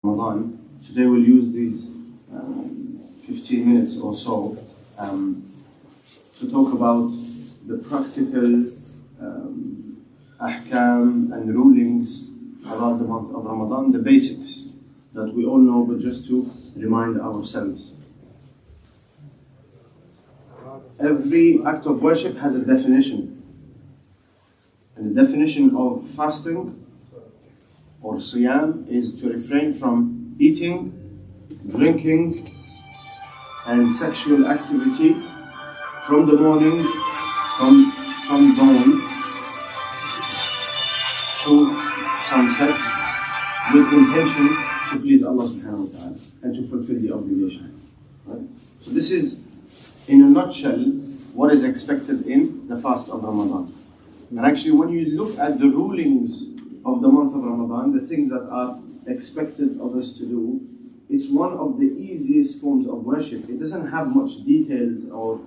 Ramadan. Today we'll use these 15 minutes or so to talk about the practical ahkam and rulings about the month of Ramadan, the basics that we all know, but just to remind ourselves. Every act of worship has a definition, and the definition of fasting or siyam is to refrain from eating, drinking, and sexual activity from the morning, from dawn to sunset, with intention to please Allah subhanahu wa ta'ala and to fulfill the obligation. Right? So this is, in a nutshell, what is expected in the fast of Ramadan. And actually, when you look at the rulings of the month of Ramadan, the things that are expected of us to do, it's one of the easiest forms of worship. It doesn't have much details or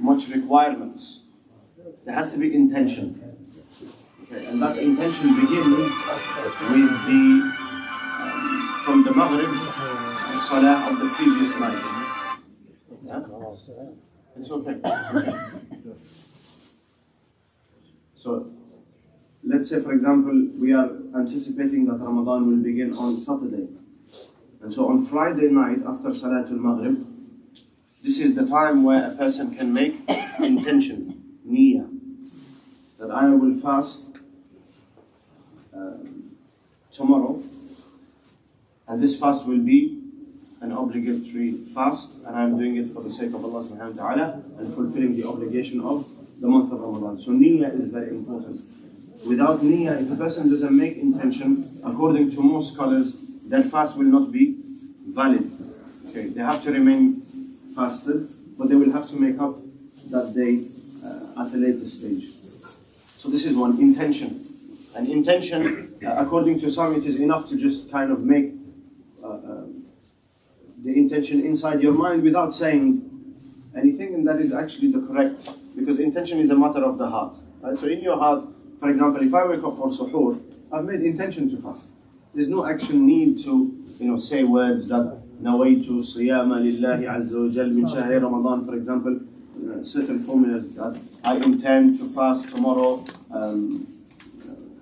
much requirements. There has to be intention. Okay, and that intention begins with the from the Maghrib Salah of the previous night. Yeah? It's okay. So, let's say, for example, we are anticipating that Ramadan will begin on Saturday. And so on Friday night, after Salatul Maghrib, this is the time where a person can make intention, niyyah, that I will fast tomorrow, and this fast will be an obligatory fast, and I'm doing it for the sake of Allah subhanahu wa ta'ala and fulfilling the obligation of the month of Ramadan. So niyyah is very important. Without niyyah, if a person doesn't make intention, according to most scholars, their fast will not be valid. Okay, they have to remain fasted, but they will have to make up that day at a later stage. So this is one, intention. And intention, according to some, it is enough to just kind of make the intention inside your mind without saying anything, and that is actually the correct, because intention is a matter of the heart. Right? So in your heart, for example, if I wake up for suhoor, I've made intention to fast. There's no actual need to, say words that nawaitu siyama lillahi azza wa jal min shahri Ramadan, for example, certain formulas that I intend to fast tomorrow,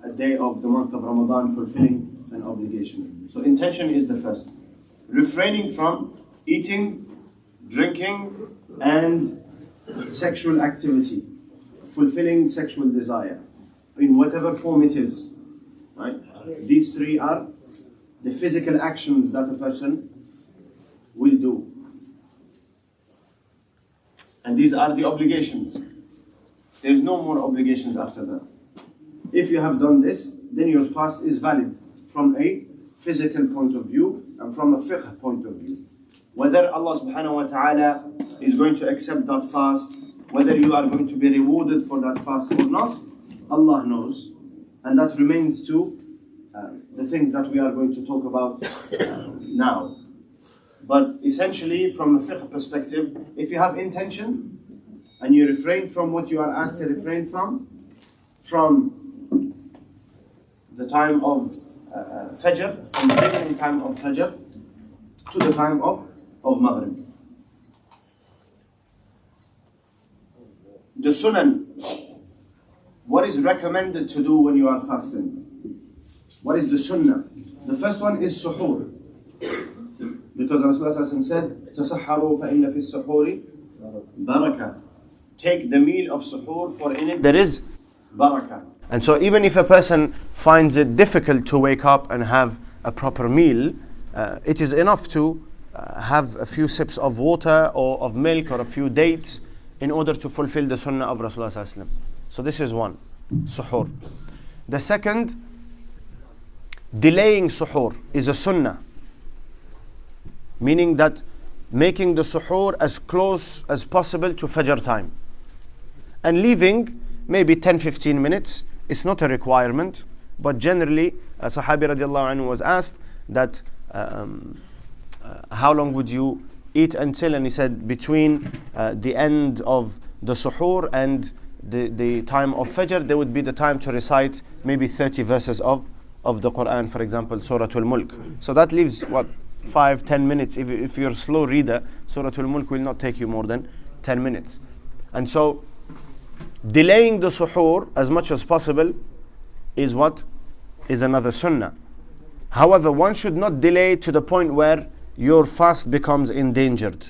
a day of the month of Ramadan, fulfilling an obligation. So intention is the first. Refraining from eating, drinking, and sexual activity, fulfilling sexual desire, in whatever form it is. Right? These three are the physical actions that a person will do. And these are the obligations. There's no more obligations after that. If you have done this, then your fast is valid from a physical point of view and from a fiqh point of view. Whether Allah subhanahu wa ta'ala is going to accept that fast, whether you are going to be rewarded for that fast or not, Allah knows. And that remains to the things that we are going to talk about now. But essentially, from a fiqh perspective, if you have intention and you refrain from what you are asked to refrain from the time of Fajr, from the beginning time of Fajr to the time of Maghrib. The Sunnah, what is recommended to do when you are fasting? What is the Sunnah? The first one is suhoor. Because Rasulullah said, تَسَحَّرُوا فَإِنَّ فِي السُّحُورِ barakah. Take the meal of suhoor, for in it there is barakah. And so even if a person finds it difficult to wake up and have a proper meal, it is enough to have a few sips of water or of milk or a few dates in order to fulfill the sunnah of Rasulullah. So this is one, suhoor. The second, delaying suhoor is a sunnah, meaning that making the suhoor as close as possible to Fajr time. And leaving maybe 10-15 minutes, it's not a requirement, but generally, a Sahabi radiallahu anhu was asked that how long would you eat until? And he said between the end of the suhoor and the time of Fajr, there would be the time to recite maybe 30 verses of the Quran, for example, Surah Al-Mulk. So that leaves, 5-10 minutes. If you're a slow reader, Surah Al-Mulk will not take you more than 10 minutes. And so, delaying the suhoor as much as possible is what? Is another sunnah. However, one should not delay to the point where your fast becomes endangered.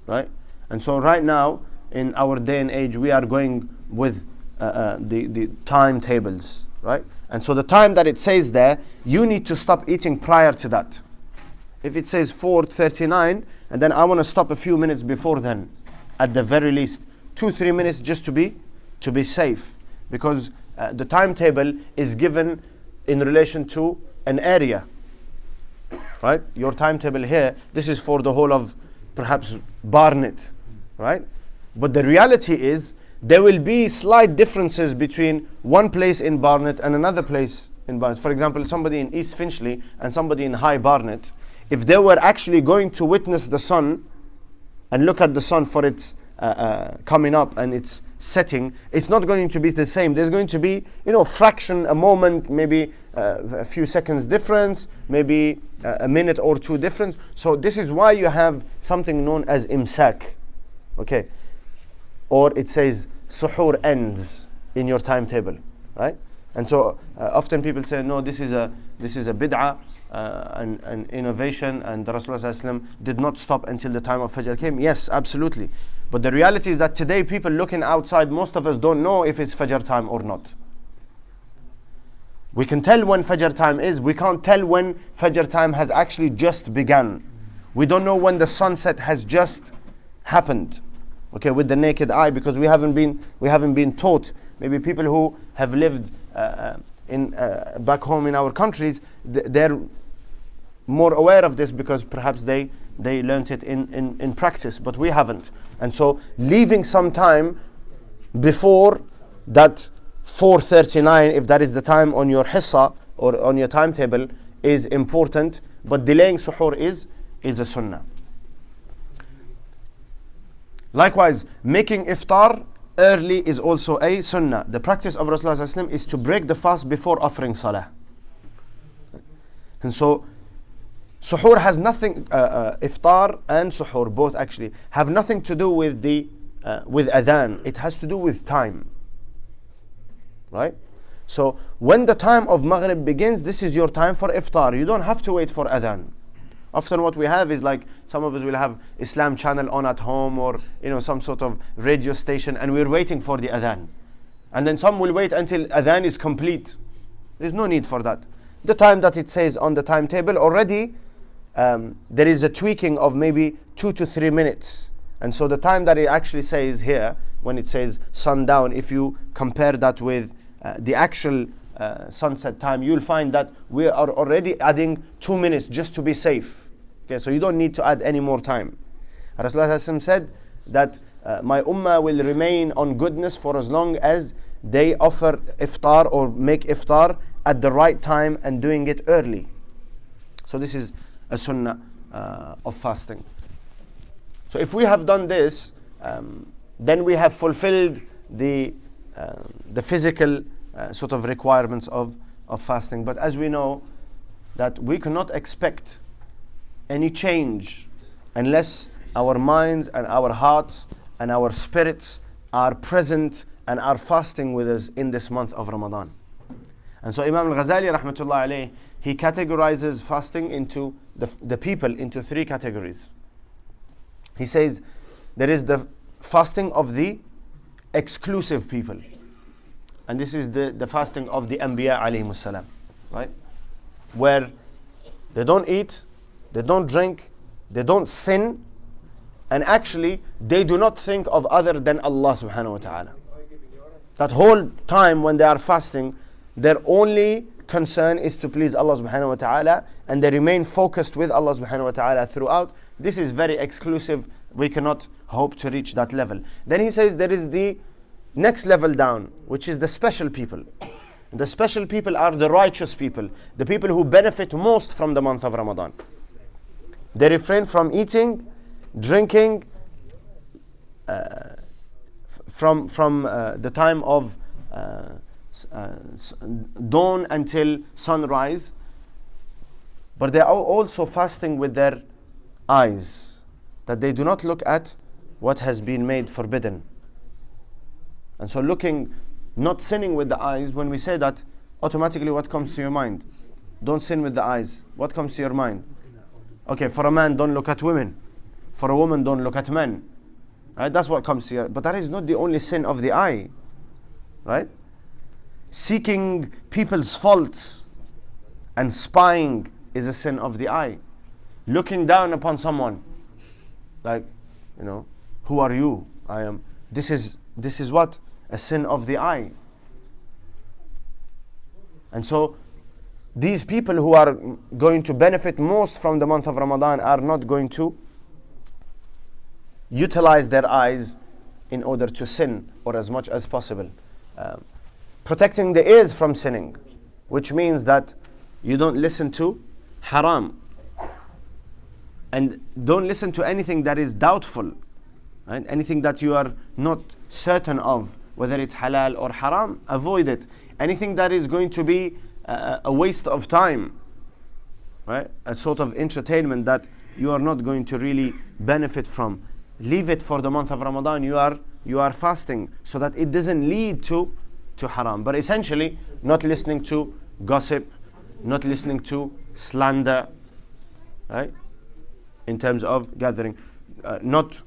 Right? And so right now, in our day and age, we are going with the timetables. Right? And so the time that it says there, you need to stop eating prior to that. If it says 4:39, and then I want to stop a few minutes before then, at the very least 2-3 minutes, just to be safe, because the timetable is given in relation to an area, right? Your timetable here, this is for the whole of perhaps Barnet, right? But the reality is there will be slight differences between one place in Barnet and another place in Barnet. For example, somebody in East Finchley and somebody in High Barnet, if they were actually going to witness the sun and look at the sun for its coming up and its setting, it's not going to be the same. There's going to be, fraction, a moment, maybe a few seconds difference, maybe a minute or two difference. So this is why you have something known as imsak, okay? Or it says suhoor ends in your timetable, right? And so often people say, no, this is a bid'ah, an innovation, and the Rasulullah did not stop until the time of Fajr came. Yes, absolutely. But the reality is that today people looking outside, most of us don't know if it's Fajr time or not. We can tell when Fajr time is, we can't tell when Fajr time has actually just begun. We don't know when the sunset has just happened, okay, with the naked eye, because we haven't been taught. Maybe people who have lived back home in our countries, they're more aware of this because perhaps they learnt it in practice, but we haven't. And so leaving some time before that 4:39, if that is the time on your hissa or on your timetable, is important, but delaying suhoor is a sunnah. Likewise, making iftar early is also a sunnah. The practice of Rasulullah is to break the fast before offering salah. And so suhoor has nothing, iftar and suhoor both actually have nothing to do with with adhan. It has to do with time, right? So when the time of Maghrib begins, this is your time for iftar. You don't have to wait for adhan. Often what we have is like some of us will have Islam channel on at home, or some sort of radio station, and we're waiting for the adhan. And then some will wait until adhan is complete. There's no need for that. The time that it says on the timetable already, there is a tweaking of maybe 2 to 3 minutes. And so the time that it actually says here, when it says sundown, if you compare that with the actual sunset time, you'll find that we are already adding 2 minutes just to be safe. Okay, so you don't need to add any more time. Rasulullah said that my ummah will remain on goodness for as long as they offer iftar or make iftar at the right time and doing it early. So this is a sunnah of fasting. So if we have done this, then we have fulfilled the physical sort of requirements of fasting. But as we know, that we cannot expect any change unless our minds and our hearts and our spirits are present and are fasting with us in this month of Ramadan. And so Imam al-Ghazali rahmatullah alayh, he categorizes fasting into the people into three categories. He says there is the fasting of the exclusive people. And this is the fasting of the Anbiya alayhimus salam, right? Where they don't eat, they don't drink, they don't sin, and actually they do not think of other than Allah subhanahu wa ta'ala. That whole time when they are fasting, their only concern is to please Allah subhanahu wa ta'ala, and they remain focused with Allah subhanahu wa ta'ala throughout. This is very exclusive. We cannot hope to reach that level. Then he says there is the next level down, which is the special people. The special people are the righteous people, the people who benefit most from the month of Ramadan. They refrain from eating, drinking, from the time of dawn until sunrise, but they are also fasting with their eyes, that they do not look at what has been made forbidden. And so not sinning with the eyes, when we say that, automatically what comes to your mind? Don't sin with the eyes. What comes to your mind? Okay, for a man, don't look at women. For a woman, don't look at men. Right? That's what comes to your. But that is not the only sin of the eye. Right? Seeking people's faults and spying is a sin of the eye. Looking down upon someone, like, who are you? I am. This is what? A sin of the eye. And so these people who are going to benefit most from the month of Ramadan are not going to utilize their eyes in order to sin, or as much as possible. Protecting the ears from sinning, which means that you don't listen to haram, and don't listen to anything that is doubtful, right? Anything that you are not certain of, whether it's halal or haram, avoid it. Anything that is going to be a waste of time, right? A sort of entertainment that you are not going to really benefit from, leave it for the month of Ramadan. You are fasting so that it doesn't lead to haram. But essentially, not listening to gossip, not listening to slander, right? In terms of gathering, not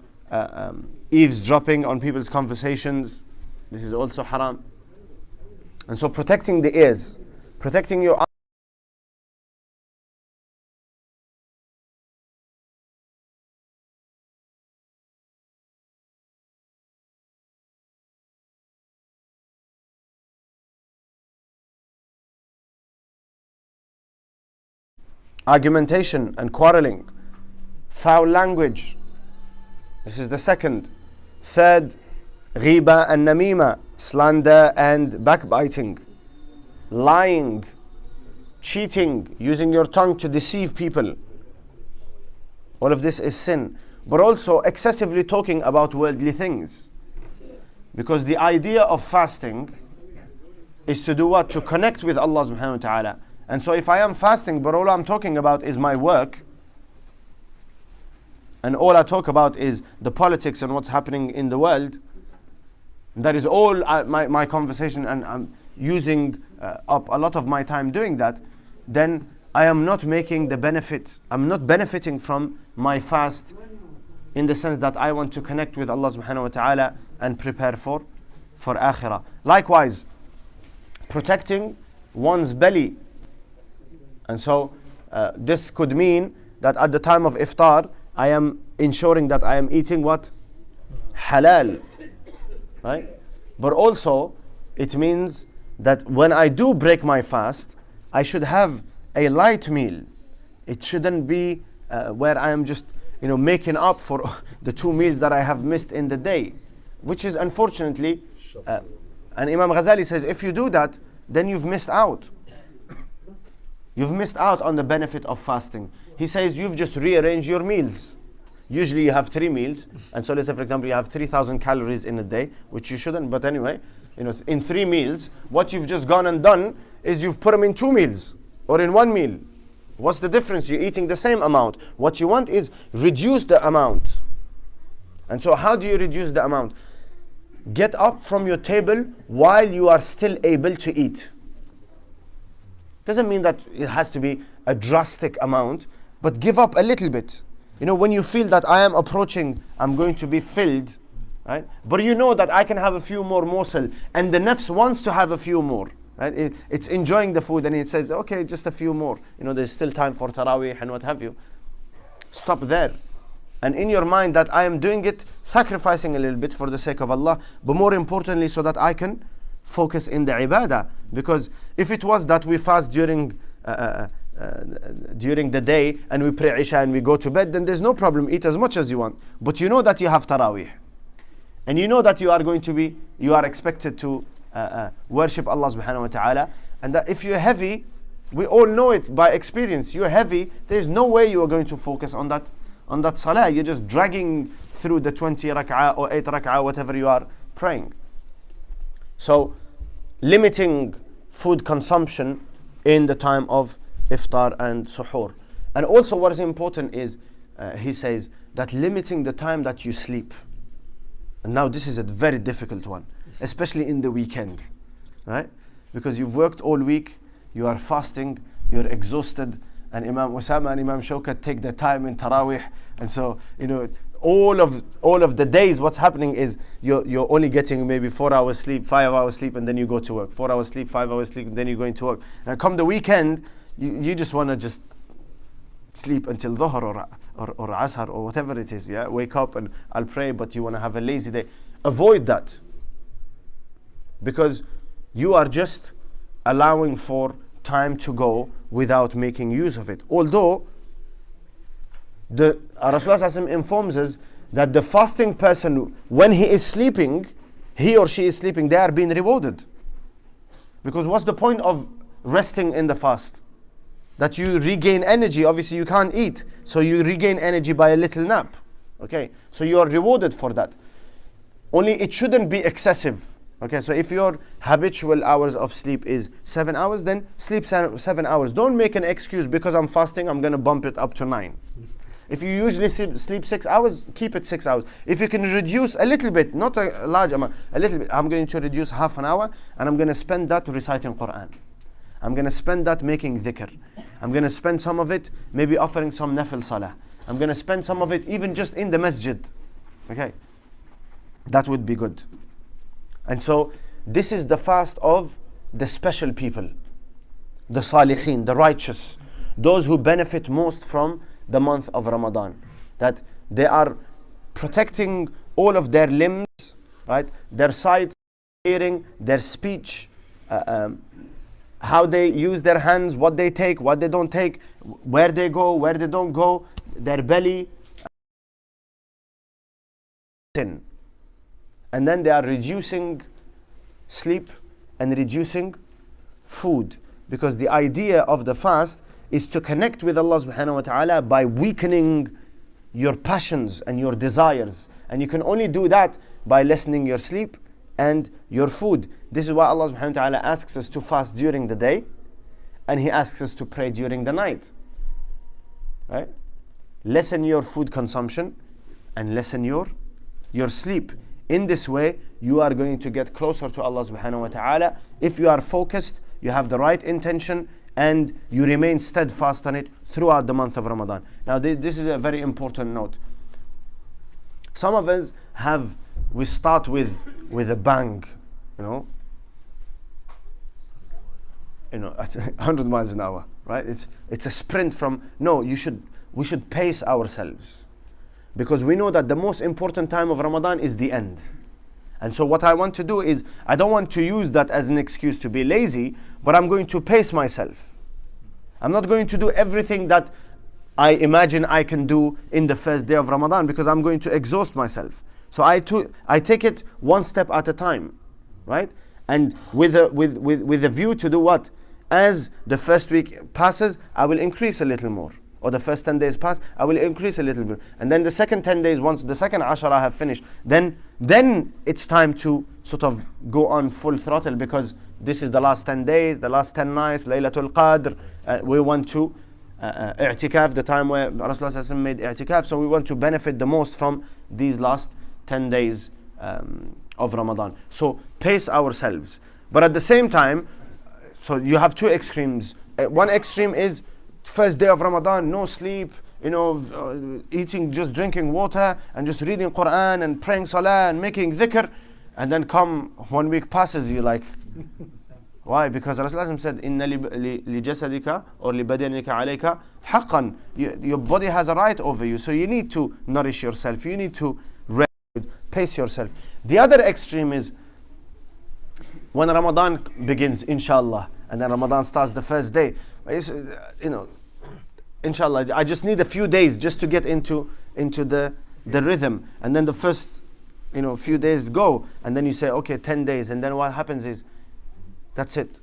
eavesdropping on people's conversations. This is also haram. And so protecting the ears, protecting your eyes. Argumentation and quarreling, foul language. This is the second. Third, ghiba and namima, slander and backbiting, lying, cheating, using your tongue to deceive people. All of this is sin. But also excessively talking about worldly things. Because the idea of fasting is to do what? To connect with Allah subhanahu wa ta'ala. And so if I am fasting, but all I'm talking about is my work, and all I talk about is the politics and what's happening in the world, that is all my conversation, and I'm using up a lot of my time doing that, then I am not making the benefit. I'm not benefiting from my fast in the sense that I want to connect with Allah subhanahu wa ta'ala and prepare for akhirah. Likewise, protecting one's belly. And so this could mean that at the time of iftar, I am ensuring that I am eating what? Halal. Right? But also, it means that when I do break my fast, I should have a light meal. It shouldn't be where I am just making up for the 2 meals that I have missed in the day, which is unfortunately, and Imam Ghazali says, if you do that, then you've missed out. You've missed out on the benefit of fasting. He says you've just rearranged your meals. Usually you have 3 meals, and so let's say for example you have 3,000 calories in a day, which you shouldn't, but anyway, in 3 meals, what you've just gone and done is you've put them in 2 meals, or in 1 meal. What's the difference? You're eating the same amount. What you want is reduce the amount. And so how do you reduce the amount? Get up from your table while you are still able to eat. Doesn't mean that it has to be a drastic amount, but give up a little bit. You know, when you feel that I am approaching, I'm going to be filled, right? But you know that I can have a few more morsel, and the nafs wants to have a few more, right? It's enjoying the food, and it says, okay, just a few more. You know, there's still time for tarawih and what have you. Stop there. And in your mind that I am doing it, sacrificing a little bit for the sake of Allah, but more importantly so that I can focus in the ibadah. Because if it was that we fast during the day and we pray Isha and we go to bed, then there's no problem, eat as much as you want. But you know that you have tarawih. And you know that you are expected to worship Allah subhanahu wa ta'ala. And that if you're heavy, we all know it by experience, you're heavy, there's no way you are going to focus on that salah. You're just dragging through the 20 rak'ah or 8 rak'ah, whatever you are praying. So, limiting food consumption in the time of iftar and suhoor. And also what is important is, he says, that limiting the time that you sleep. And now this is a very difficult one, especially in the weekend, right? Because you've worked all week, you are fasting, you're exhausted, and Imam Usama and Imam Shawkat take their time in Taraweeh. And so, you know, all of the days, what's happening is you're only getting maybe 4 hours sleep, 5 hours sleep, and then you go to work. 4 hours sleep, 5 hours sleep, and then you're going to work. And come the weekend, you just want to just sleep until Dhuhr or Asr or whatever it is. Yeah, wake up and I'll pray, but you want to have a lazy day. Avoid that, because you are just allowing for time to go without making use of it. Although the Rasulullah informs us that the fasting person, when he is sleeping, he or she is sleeping, they are being rewarded. Because what's the point of resting in the fast? That you regain energy. Obviously you can't eat, so you regain energy by a little nap. Okay, so you are rewarded for that. Only it shouldn't be excessive. Okay, so if your habitual hours of sleep is 7 hours, then sleep 7 hours. Don't make an excuse, because I'm fasting, I'm going to bump it up to 9. If you usually sleep 6 hours, keep it 6 hours. If you can reduce a little bit, not a large amount, a little bit, I'm going to reduce half an hour, and I'm going to spend that reciting Quran. I'm going to spend that making dhikr. I'm going to spend some of it maybe offering some nafil salah. I'm going to spend some of it even just in the masjid. Okay, that would be good. And so this is the fast of the special people, the salihin, the righteous, those who benefit most from the month of Ramadan, that they are protecting all of their limbs, right? Their sight, hearing, their speech, how they use their hands, what they take, what they don't take, where they go, where they don't go, their belly, sin. And then they are reducing sleep and reducing food, because the idea of the fast is to connect with Allah subhanahu wa ta'ala by weakening your passions and your desires. And you can only do that by lessening your sleep and your food. This is why Allah subhanahu wa ta'ala asks us to fast during the day, and He asks us to pray during the night. Right? Lessen your food consumption and lessen your sleep. In this way, you are going to get closer to Allah subhanahu wa ta'ala. If you are focused, you have the right intention, and you remain steadfast on it throughout the month of Ramadan. Now, this is a very important note. Some of us we start with a bang, you know, at 100 miles an hour, right? It's a sprint from, no, we should pace ourselves. Because we know that the most important time of Ramadan is the end. And so what I want to do is, I don't want to use that as an excuse to be lazy, but I'm going to pace myself. I'm not going to do everything that I imagine I can do in the first day of Ramadan, because I'm going to exhaust myself. So I take it one step at a time, right? And with a view to do what? As the first week passes, I will increase a little more. Or the first 10 days pass, I will increase a little bit. And then the second 10 days, once the second Ashara have finished, then it's time to sort of go on full throttle, because this is the last 10 days, the last 10 nights, Laylatul Qadr. We want to i'tikaf, the time where Rasulullah made i'tikaf, so we want to benefit the most from these last 10 days of Ramadan. So pace ourselves. But at the same time, so you have two extremes. One extreme is first day of Ramadan, no sleep, eating, just drinking water and just reading Quran and praying salah and making dhikr, and then come 1 week passes, you like, why? Because Rasulullah said, "Inna li jasadika or li badanika alayka haqqan." Your body has a right over you, so you need to nourish yourself. You need to pace yourself. The other extreme is when Ramadan begins, inshallah, and then Ramadan starts the first day. Inshallah, I just need a few days just to get into the rhythm, and then the first few days go, and then you say, okay, 10 days, and then what happens is, that's it.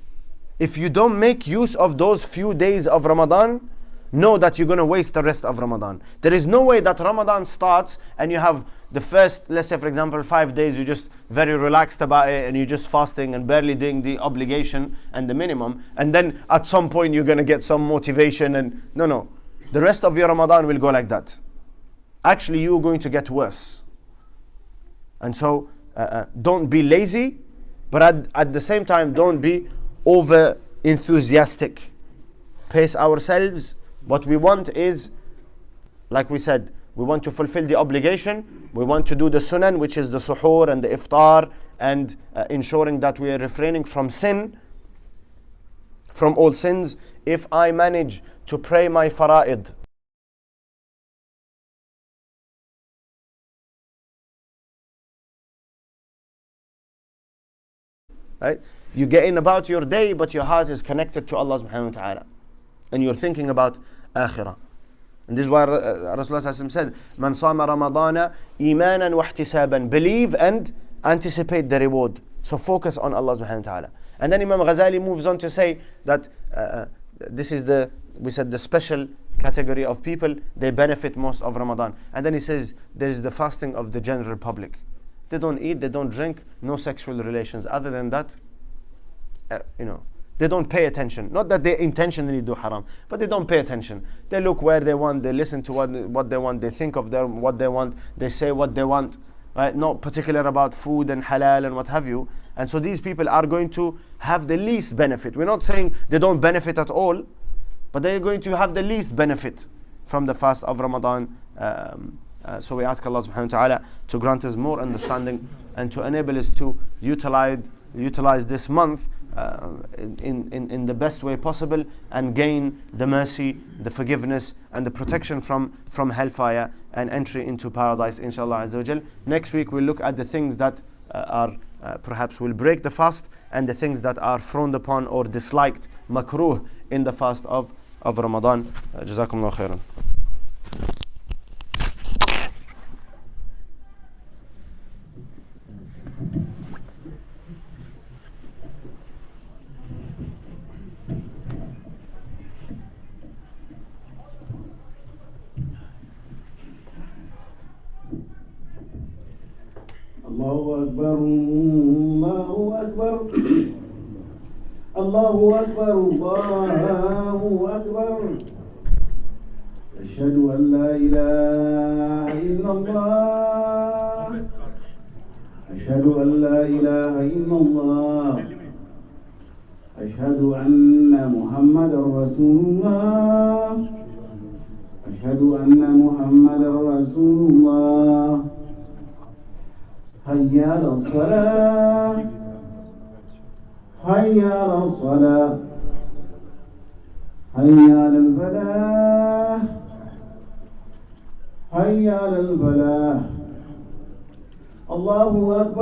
If you don't make use of those few days of Ramadan, know that you're going to waste the rest of Ramadan. There is no way that Ramadan starts and you have the first, let's say for example, 5 days, you're just very relaxed about it and you're just fasting and barely doing the obligation and the minimum, and then at some point you're going to get some motivation, and no. The rest of your Ramadan will go like that. Actually, you're going to get worse. And so, don't be lazy, but at the same time, don't be over enthusiastic. Pace ourselves. What we want is, like we said, we want to fulfill the obligation. We want to do the sunnah, which is the suhoor and the iftar, and ensuring that we are refraining from sin, from all sins. If I manage to pray my fara'id, right? You get in about your day, but your heart is connected to Allah subhanahu wa ta'ala. And you're thinking about akhirah. And this is why Rasulullah said, "Man sama Ramadana imanan wa ihtisaban." Believe and anticipate the reward. So focus on Allah subhanahu wa ta'ala. And then Imam Ghazali moves on to say that this is the special category of people, they benefit most of Ramadan. And then he says, there is the fasting of the general public. They don't eat, they don't drink, no sexual relations. Other than that, they don't pay attention. Not that they intentionally do haram, but they don't pay attention. They look where they want, they listen to what they want, they think of what they want, they say what they want, right? Not particular about food and halal and what have you. And so these people are going to have the least benefit. We're not saying they don't benefit at all, but they're going to have the least benefit from the fast of Ramadan. So we ask Allah subhanahu wa ta'ala to grant us more understanding and to enable us to utilize this month in the best way possible and gain the mercy, the forgiveness and the protection from hellfire and entry into paradise, inshallah azza wa jal. Next week we'll look at the things that are perhaps will break the fast, and the things that are frowned upon or disliked, makruh, in the fast of Ramadan. Jazakumullah khairan. الله أكبر الله أكبر الله أكبر الله أكبر أشهد أن لا إله إلا الله أشهد أن لا إله إلا الله أشهد أن محمدا رسول الله أشهد أن محمدا رسول الله حي على الصلاة حي على الصلاة حي على الفلاح حي على الفلاح الله أكبر.